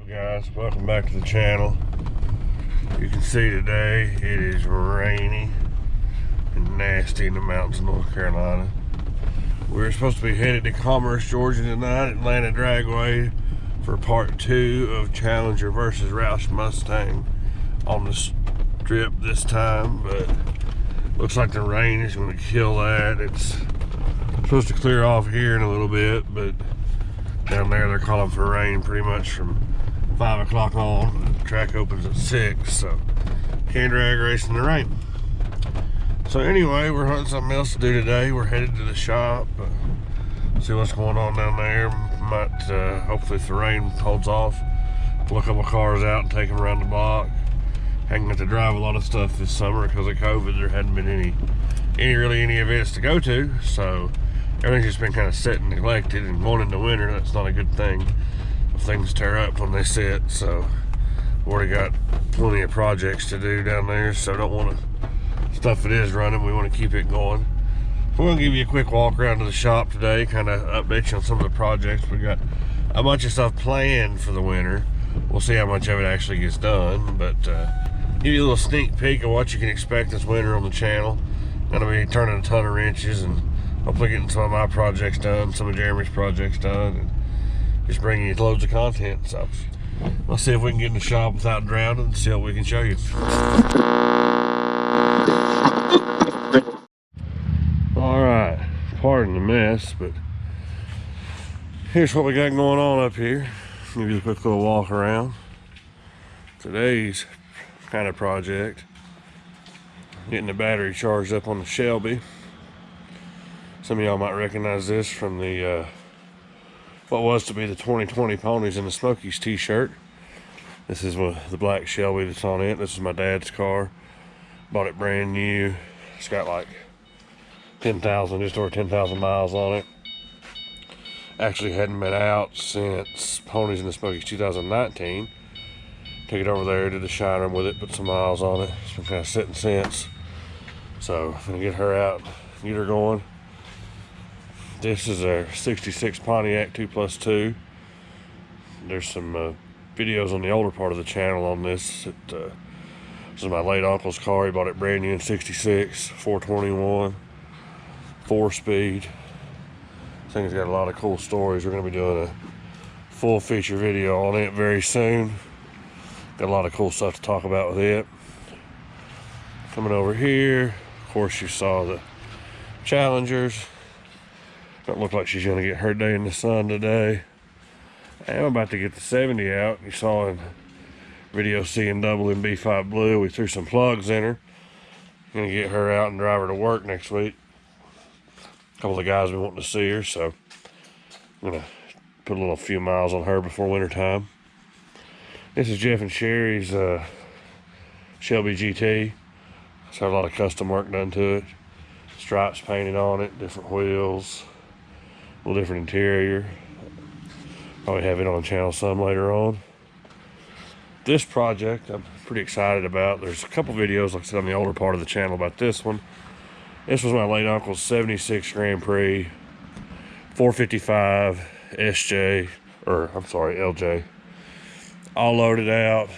up, guys? Welcome back to the channel. You can see today it is rainy and nasty in the mountains of North Carolina. We were supposed to be headed to Commerce, Georgia tonight, Atlanta Dragway, for part 2 of Challenger versus Roush Mustang on the strip this time, but looks like the rain is going to kill that. It's supposed to clear off here in a little bit, but down there they're calling for rain pretty much from 5 o'clock on. The track opens at 6, so can't drag race in the rain. So anyway, we're hunting something else to do today. We're headed to the shop, see what's going on down there. Might hopefully, if the rain holds off, pull a couple cars out and take them around the block. Haven't got to drive a lot of stuff this summer because of COVID. There hadn't been any events to go to, so everything's just been kind of set and neglected. And going into winter, that's not a good thing. Things tear up when they sit, so we've already got plenty of projects to do down there, so don't want to stuff it is running. We want to keep it going. We're going to give you a quick walk around to the shop today, kind of update you on some of the projects. We got a bunch of stuff planned for the winter. We'll see how much of it actually gets done, but give you a little sneak peek of what you can expect this winter on the channel. Going to be turning a ton of wrenches and hopefully getting some of my projects done, some of Jeremy's projects done, and just bringing you loads of content. So let's see if we can get in the shop without drowning and see what we can show you. All right, pardon the mess, but here's what we got going on up here. Give you a quick little walk around. Today's kind of project, getting the battery charged up on the Shelby. Some of y'all might recognize this from the what was to be the 2020 Ponies in the Smokies t-shirt. This is the black Shelby that's on it. This is my dad's car. Bought it brand new. It's got like 10,000, just over 10,000 miles on it. Actually hadn't been out since Ponies in the Smokies 2019. Took it over there, did the shine room with it, put some miles on it. It's been kind of sitting since. So I'm gonna get her out, get her going. This is a 66 Pontiac 2+2. There's some videos on the older part of the channel on this. This is my late uncle's car. He bought it brand new in 66, 421, 4-speed. This thing's got a lot of cool stories. We're going to be doing a full feature video on it very soon. Got a lot of cool stuff to talk about with it. Coming over here, of course you saw the Challengers. Don't look like she's going to get her day in the sun today. I'm about to get the 70 out. You saw in video C and double in B5 Blue, we threw some plugs in her. Gonna get her out and drive her to work next week. A couple of guys been wanting to see her, so I'm gonna put a few miles on her before winter time. This is Jeff and Sherry's Shelby GT. It's had a lot of custom work done to it. Stripes painted on it, different wheels, a little different interior. Probably have it on the channel some later on. This project I'm pretty excited about. There's a couple videos, like I said, on the older part of the channel about this one. This was my late uncle's 76 Grand Prix 455 SJ, or I'm sorry, LJ. All loaded out.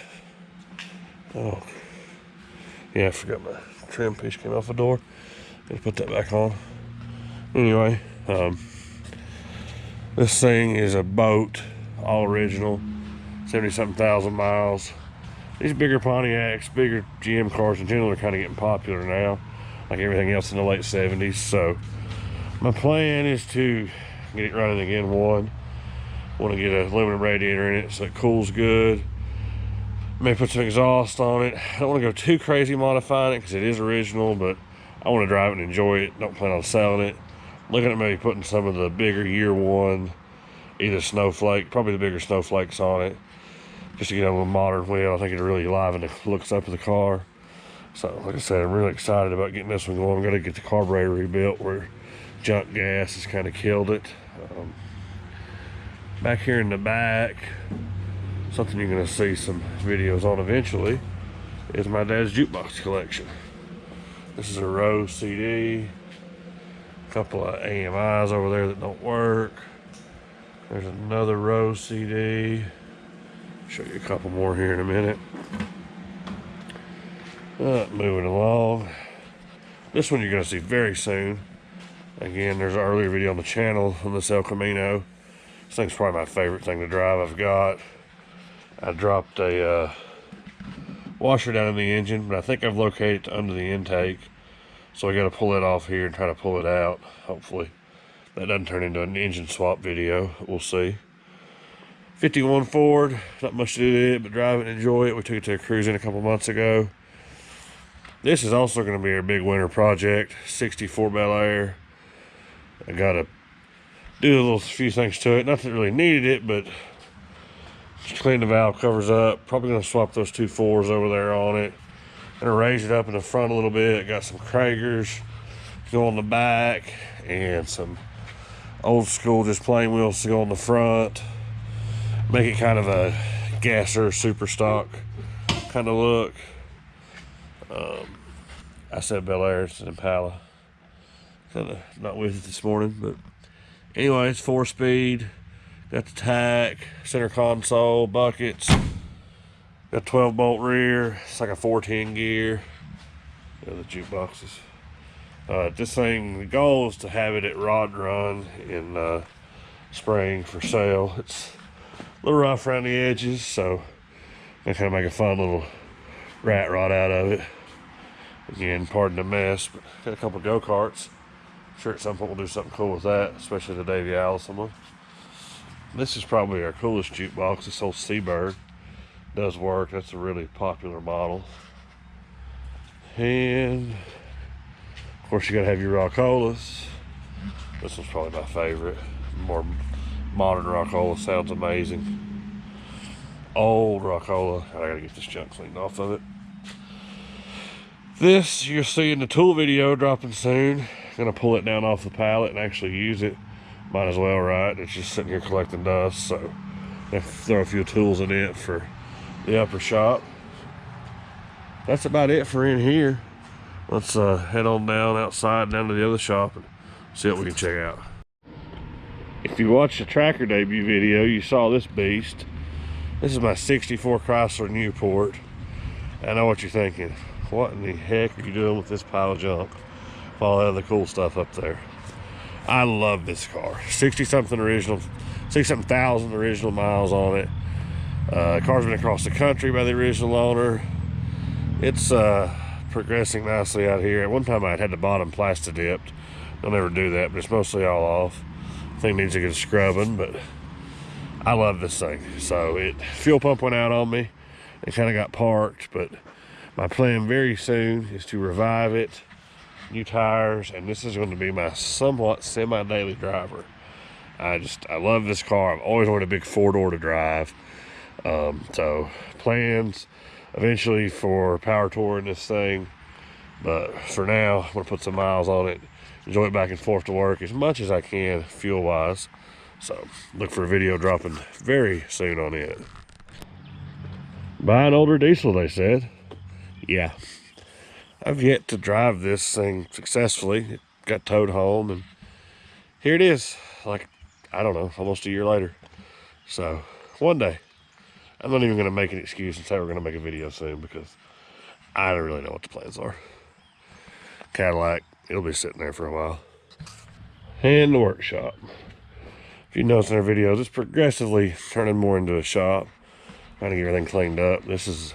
Oh, yeah, I forgot my trim piece came off the door. Gotta put that back on. Anyway, this thing is a boat, all original, 70-something thousand miles. These bigger Pontiacs, bigger GM cars in general are kind of getting popular now, like everything else in the late 70s. So my plan is to get it running again. Want to get an aluminum radiator in it so it cools good. May put some exhaust on it. I don't want to go too crazy modifying it because it is original, but I want to drive it and enjoy it. Don't plan on selling it. Looking at maybe putting some of the bigger year one, either Snowflake, probably the bigger Snowflakes on it, just to get a little modern wheel. I think it'll really liven the looks up of the car. So, like I said, I'm really excited about getting this one going. I'm going to get the carburetor rebuilt where junk gas has kind of killed it. Back here in the back, something you're going to see some videos on eventually, is my dad's jukebox collection. This is a Rose CD. Couple of AMIs over there that don't work. There's another Rose CD. Show you a couple more here in a minute. Moving along. This one you're going to see very soon. Again, there's an earlier video on the channel on this El Camino. This thing's probably my favorite thing to drive I've got. I dropped a washer down in the engine, but I think I've located it under the intake. So I got to pull it off here and try to pull it out. Hopefully that doesn't turn into an engine swap video. We'll see. 51 Ford, not much to do with it, but drive it and enjoy it. We took it to a cruising a couple months ago. This is also going to be our big winter project, 64 Bel Air. I got to do a few things to it. Not that it really needed it, but just clean the valve covers up. Probably going to swap those 2 4s over there on it. Gonna raise it up in the front a little bit. Got some Kragers to go on the back and some old school just plain wheels to go on the front. Make it kind of a gasser super stock kind of look. I said Bel Air, it's an Impala. Kind of not with it this morning, but anyway, it's 4-speed. Got the tack, center console, buckets. Got 12-bolt rear. It's like a 410 gear. The jukeboxes. This thing, the goal is to have it at Rod Run in spring for sale. It's a little rough around the edges, so I kind of make a fun little rat rod out of it. Again, pardon the mess, but got a couple of go-karts. I'm sure at some point we'll do something cool with that, especially the Davey Allison one. This is probably our coolest jukebox, this old Seabird. Does work, that's a really popular model. And of course you gotta have your Rockolas. This one's probably my favorite. More modern Rockola, sounds amazing. Old Rockola, I gotta get this junk cleaned off of it. This you'll see in the tool video dropping soon. Gonna pull it down off the pallet and actually use it. Might as well, right? It's just sitting here collecting dust, so I throw a few tools in it for the upper shop. That's about it for in here. Let's head on down outside, down to the other shop and see what we can check out. If you watched the tracker debut video, you saw this beast. This is my 64 Chrysler Newport. I know what you're thinking. What in the heck are you doing with this pile of junk? All that other cool stuff up there. I love this car. 60-something original, 60-something thousand original miles on it. Car's been across the country by the original owner. It's progressing nicely out here. At one time I'd had the bottom plastic dipped. I'll never do that, but it's mostly all off. Thing needs to get scrubbing, but I love this thing. So fuel pump went out on me. It kind of got parked, but my plan very soon is to revive it. New tires, and this is going to be my somewhat semi-daily driver. I love this car. I've always wanted a big 4-door to drive. So plans eventually for power touring this thing, but for now I'm gonna put some miles on it, enjoy it back and forth to work as much as I can fuel wise. So look for a video dropping very soon on it. Buy an older diesel, they said. Yeah, I've yet to drive this thing successfully. It got towed home and here it is, like, I don't know, almost a year later. So one day, I'm not even gonna make an excuse and say we're gonna make a video soon because I don't really know what the plans are. Cadillac, it'll be sitting there for a while. And the workshop. If you notice in our videos, it's progressively turning more into a shop. Trying to get everything cleaned up. This is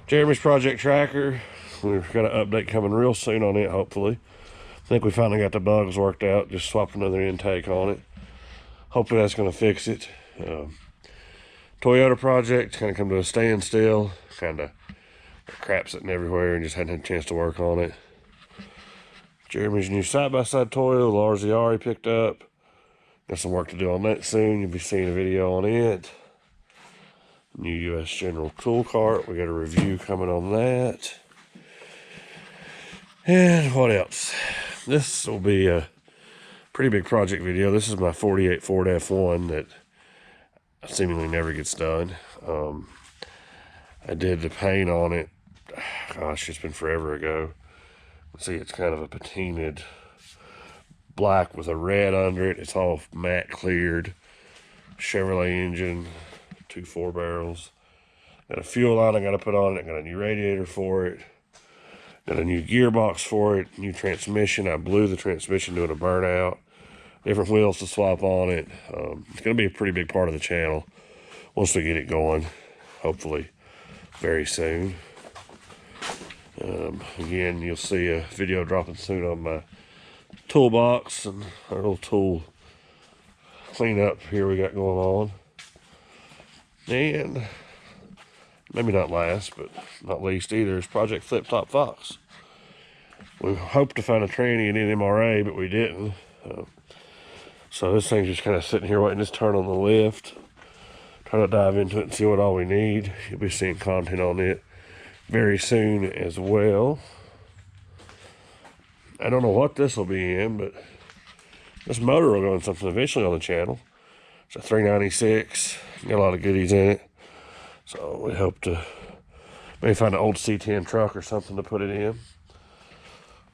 Jeremy's project tracker. We've got an update coming real soon on it, hopefully. I think we finally got the bugs worked out. Just swapped another intake on it. Hopefully that's gonna fix it. Toyota project kind of come to a standstill. Kind of crap sitting everywhere and just hadn't had a chance to work on it. Jeremy's new side-by-side Toyota, Lars Ari picked up. Got some work to do on that soon. You'll be seeing a video on it. New U.S. General tool cart. We got a review coming on that. And what else? This will be a pretty big project video. This is my 48 Ford F1 that seemingly never gets done. I did the paint on it. Gosh, it's been forever ago. See, it's kind of a patinaed black with a red under it. It's all matte cleared. Chevrolet engine, 2 4 barrels. Got a fuel line I got to put on it. Got a new radiator for it. Got a new gearbox for it. New transmission. I blew the transmission doing a burnout. Different wheels to swap on it. It's going to be a pretty big part of the channel once we get it going. Hopefully very soon. Again, you'll see a video dropping soon on my toolbox and our little tool cleanup here we got going on. And maybe not last, but not least either, is Project Flip Top Fox. We hoped to find a tranny in MRA, but we didn't. So this thing's just kind of sitting here waiting to turn on the lift. Trying to dive into it and see what all we need. You'll be seeing content on it very soon as well. I don't know what this will be in, but this motor will go in something eventually on the channel. It's a 396. Got a lot of goodies in it. So we hope to maybe find an old C10 truck or something to put it in.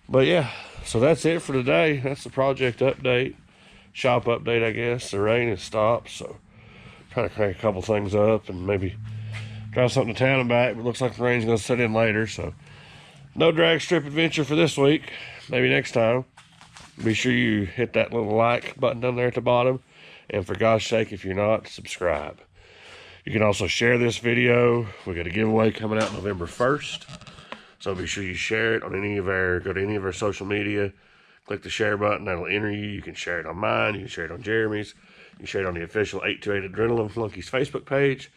But yeah, so that's it for today. That's the project update. Shop update, I guess. The rain has stopped, so trying to crank a couple things up and maybe drive something to town and back. But it looks like the rain's going to set in later, so no drag strip adventure for this week. Maybe next time. Be sure you hit that little like button down there at the bottom. And for God's sake, if you're not, subscribe. You can also share this video. We got a giveaway coming out November 1st. So be sure you share it on go to any of our social media. Click the share button, that'll enter you. You can share it on mine, you can share it on Jeremy's. You can share it on the official 828 Adrenaline Flunkies Facebook page.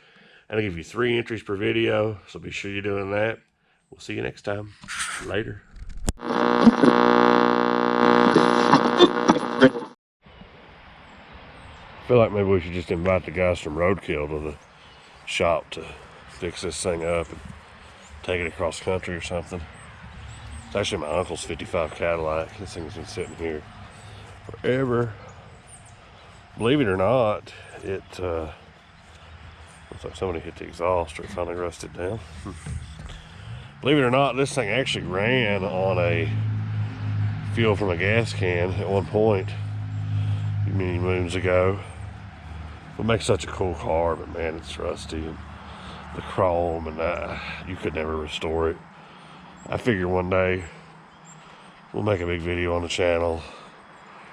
And I'll give you 3 entries per video. So be sure you're doing that. We'll see you next time. Later. I feel like maybe we should just invite the guys from Roadkill to the shop to fix this thing up and take it across country or something. It's actually my uncle's 55 Cadillac. This thing's been sitting here forever. Believe it or not, it looks like somebody hit the exhaust or it finally rusted down. Believe it or not, this thing actually ran on a fuel from a gas can at one point many moons ago. It makes such a cool car, but man, it's rusty and the chrome, and you could never restore it. I figure one day we'll make a big video on the channel.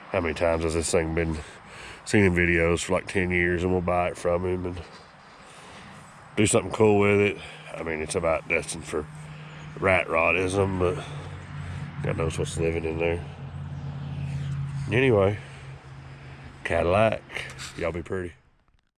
How many times has this thing been seen in videos for like 10 years, and we'll buy it from him and do something cool with it. I mean, it's about destined for rat rodism, but God knows what's living in there. Anyway, Cadillac, y'all be pretty.